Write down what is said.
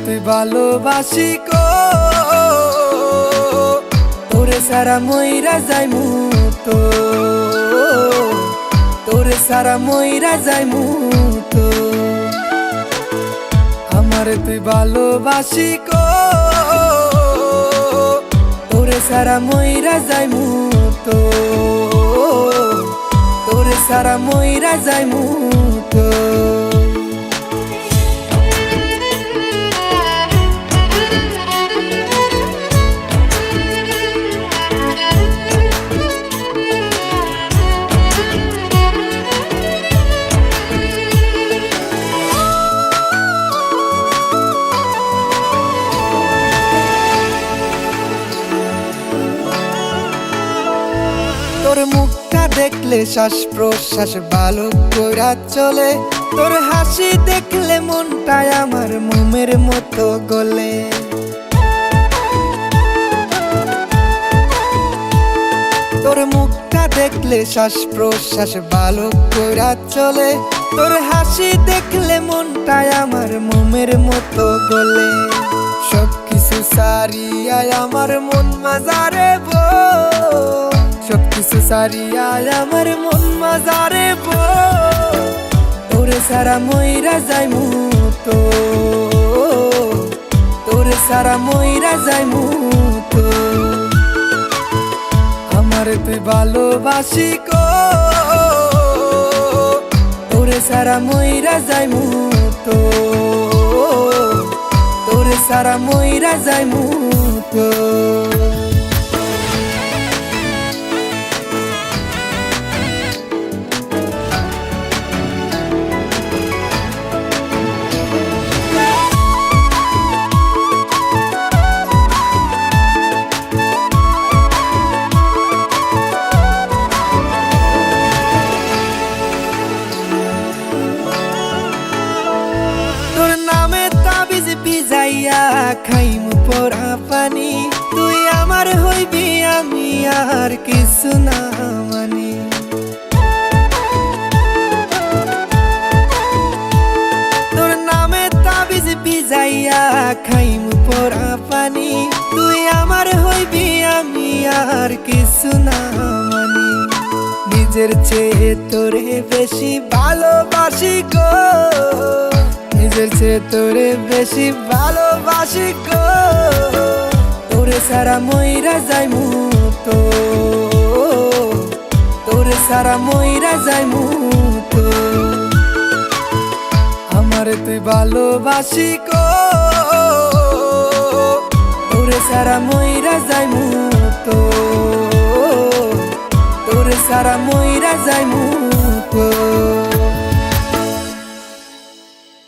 তুই ভালোবাসি কো, তোরে সারা মইরা যাইমু তো, তোরে সারা মইরা যাইমু তো। আমারে তুই ভালোবাসি কো, তোরে সারা মইরা যাইমু তো, তোরে সারা মইরা যাইমু তো। তোর মুখটা দেখলে শ্বাস প্রশ্বাস ভালো কইরা চলে, তোর হাসি দেখলে মনটা আমার মোমের মতো গলে। তোর মুখটা দেখলে শ্বাস প্রশ্বাস ভালো কইরা চলে, তোর হাসি দেখলে মনটা আমার মোমের মতো গলে। সবকিছু সারিয়া আমার মন মাজারে বো, সবকিছু সারিয়া আমার মন মাজারে বো, তোরে সারা মইরা যাইমু তো, তোরে সারা মইরা যাইমু তো। আমারে তুই ভালোবাসি কো, তোরে সারা মইরা যাইমু তো, তোরে সারা মইরা যাইমু তো। ভিজাইয়া খাইমু পরা পানি, তুই আমার হইবি আমি আর কিছু না মানি। তোর নামে তাবিজ ভিজাইয়া খাইমু পরা পানি, তুই আমার হইবি আমি আর কিছু না মানি। নিজের চেয়ে তোরে বেশি ভালোবাসি গো, নিজের চেয়ে তোরে বেশি ভালোবাসি গো, তোরে সারা মইরা যাইমু তো, তোরে সারা মইরা যাইমু তো। আমারে তুই ভালোবাসি গো, তোরে সারা মইরা যাইমু তো, তোরে সারা মইরা যাইমু তো।